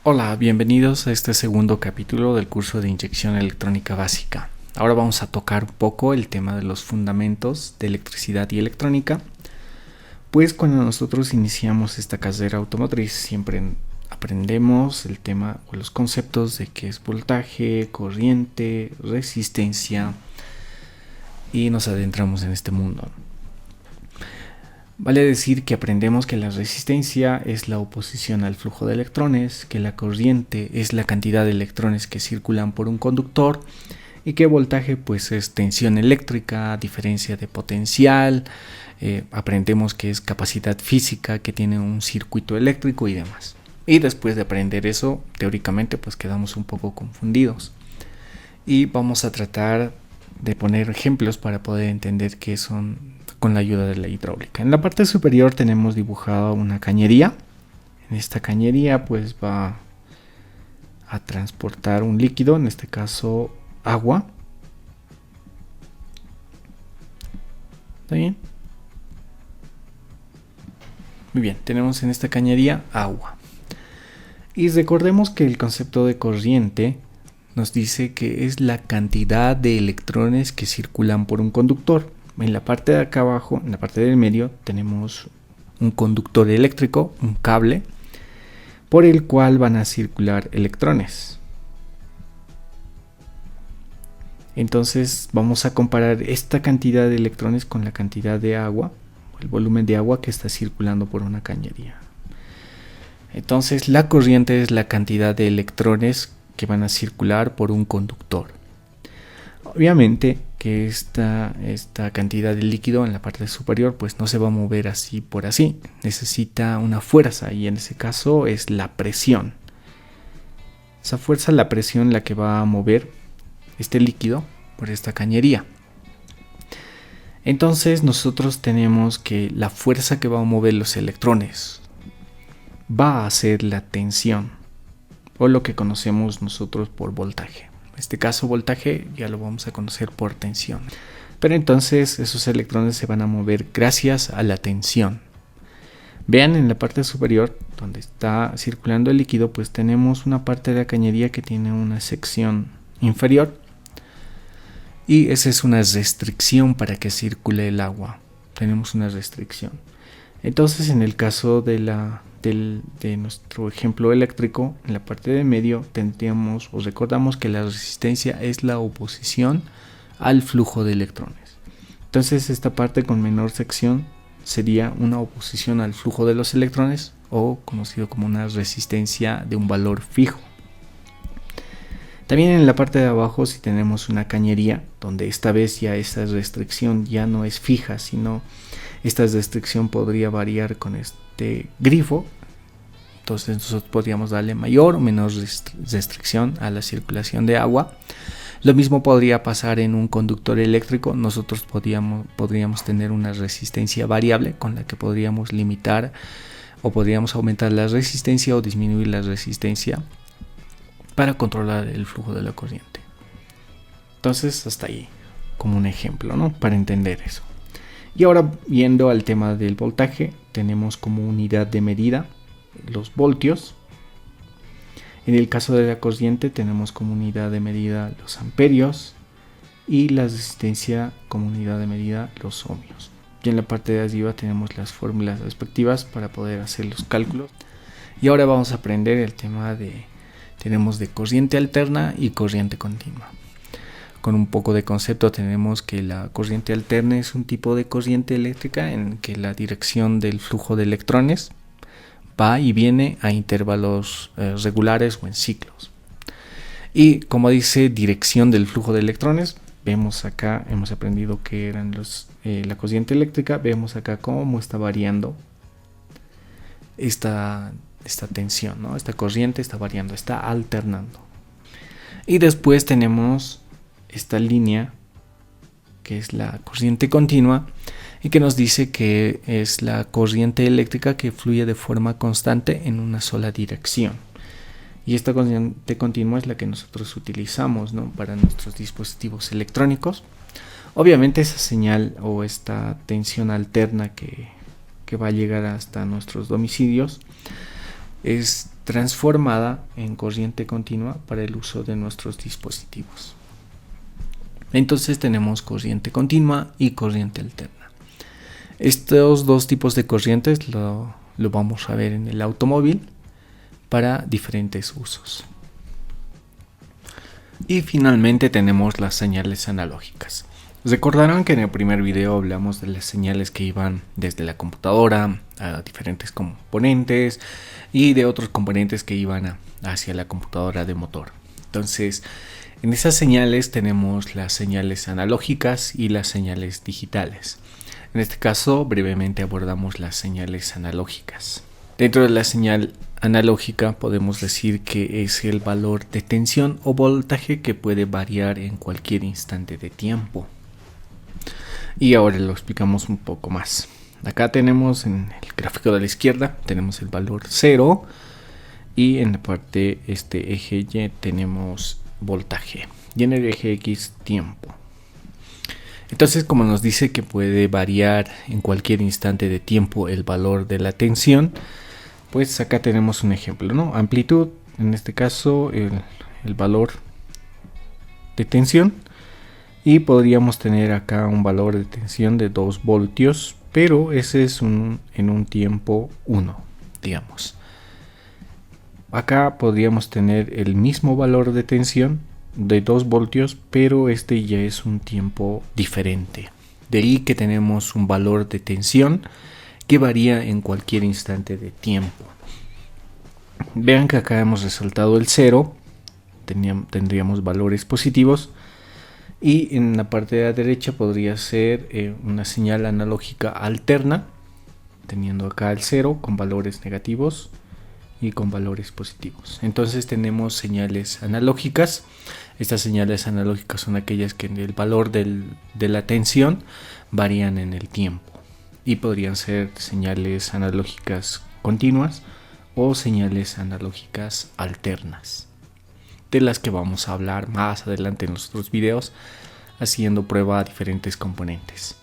Hola, bienvenidos a este segundo capítulo del curso de Inyección Electrónica Básica. Ahora vamos a tocar un poco el tema de los fundamentos de electricidad y electrónica. Pues cuando nosotros iniciamos esta carrera automotriz siempre aprendemos el tema o los conceptos de qué es voltaje, corriente, resistencia y nos adentramos en este mundo. Vale decir que aprendemos que la resistencia es la oposición al flujo de electrones, que la corriente es la cantidad de electrones que circulan por un conductor y que voltaje pues es tensión eléctrica, diferencia de potencial, aprendemos que es capacidad física que tiene un circuito eléctrico y demás. Y después de aprender eso, teóricamente pues quedamos un poco confundidos y vamos a tratar de poner ejemplos para poder entender qué son con la ayuda de la hidráulica. En la parte superior tenemos dibujada una cañería. En esta cañería pues va a transportar un líquido, en este caso agua. ¿Está bien? Muy bien, tenemos en esta cañería agua. Y recordemos que el concepto de corriente nos dice que es la cantidad de electrones que circulan por un conductor. En la parte de acá abajo, en la parte del medio, tenemos un conductor eléctrico, un cable, por el cual van a circular electrones. Entonces vamos a comparar esta cantidad de electrones con la cantidad de agua, el volumen de agua que está circulando por una cañería. Entonces la corriente es la cantidad de electrones que van a circular por un conductor. Obviamente que esta cantidad de líquido en la parte superior pues no se va a mover así por así, necesita una fuerza y en ese caso es la presión. Esa fuerza es la presión la que va a mover este líquido por esta cañería. Entonces nosotros tenemos que la fuerza que va a mover los electrones va a ser la tensión o lo que conocemos nosotros por voltaje. En este caso voltaje ya lo vamos a conocer por tensión. Pero entonces esos electrones se van a mover gracias a la tensión. Vean en la parte superior donde está circulando el líquido pues tenemos una parte de la cañería que tiene una sección inferior. Y esa es una restricción para que circule el agua. Tenemos una restricción. Entonces en el caso de nuestro ejemplo eléctrico, en la parte de medio tendríamos o recordamos que la resistencia es la oposición al flujo de electrones. Entonces esta parte con menor sección sería una oposición al flujo de los electrones o conocido como una resistencia de un valor fijo. También en la parte de abajo si tenemos una cañería donde esta vez ya esta restricción ya no es fija, sino esta restricción podría variar con este grifo. Entonces nosotros podríamos darle mayor o menor restricción a la circulación de agua. Lo mismo podría pasar en un conductor eléctrico. Nosotros podríamos tener una resistencia variable con la que podríamos limitar o podríamos aumentar la resistencia o disminuir la resistencia para controlar el flujo de la corriente. Entonces hasta ahí como un ejemplo, ¿no? Para entender eso. Y ahora viendo al tema del voltaje, tenemos como unidad de medida los voltios. En el caso de la corriente tenemos como unidad de medida los amperios y la resistencia como unidad de medida los ohmios. Y en la parte de arriba tenemos las fórmulas respectivas para poder hacer los cálculos. Y ahora vamos a aprender el tema tenemos de corriente alterna y corriente continua. Con un poco de concepto tenemos que la corriente alterna es un tipo de corriente eléctrica en que la dirección del flujo de electrones va y viene a intervalos regulares o en ciclos. Y como dice dirección del flujo de electrones, vemos acá, hemos aprendido que eran la corriente eléctrica, vemos acá cómo está variando esta tensión, ¿no? Esta corriente está variando, está alternando. Y después tenemos esta línea que es la corriente continua y que nos dice que es la corriente eléctrica que fluye de forma constante en una sola dirección. Y esta corriente continua es la que nosotros utilizamos, ¿no? Para nuestros dispositivos electrónicos. Obviamente esa señal o esta tensión alterna que va a llegar hasta nuestros domicilios es transformada en corriente continua para el uso de nuestros dispositivos. Entonces tenemos corriente continua y corriente alterna. Estos dos tipos de corrientes lo vamos a ver en el automóvil para diferentes usos. Y finalmente tenemos las señales analógicas. Recordarán que en el primer video hablamos de las señales que iban desde la computadora a diferentes componentes y de otros componentes que iban hacia la computadora de motor. Entonces, en esas señales tenemos las señales analógicas y las señales digitales. En este caso, brevemente abordamos las señales analógicas. Dentro de la señal analógica podemos decir que es el valor de tensión o voltaje que puede variar en cualquier instante de tiempo. Y ahora lo explicamos un poco más. Acá tenemos en el gráfico de la izquierda tenemos el valor 0 y en la parte eje Y tenemos voltaje y en el eje X tiempo. Entonces, como nos dice que puede variar en cualquier instante de tiempo el valor de la tensión, pues acá tenemos un ejemplo, ¿no? Amplitud, en este caso el valor de tensión. Y podríamos tener acá un valor de tensión de 2 voltios, pero ese es en un tiempo 1, digamos. Acá podríamos tener el mismo valor de tensión de 2 voltios, pero este ya es un tiempo diferente. De ahí que tenemos un valor de tensión que varía en cualquier instante de tiempo. Vean que acá hemos resaltado el 0, tendríamos valores positivos. Y en la parte de la derecha podría ser una señal analógica alterna, teniendo acá el 0 con valores negativos y con valores positivos. Entonces tenemos señales analógicas. Estas señales analógicas son aquellas que el valor de la tensión varían en el tiempo. Y podrían ser señales analógicas continuas o señales analógicas alternas, de las que vamos a hablar más adelante en los otros videos, haciendo prueba a diferentes componentes.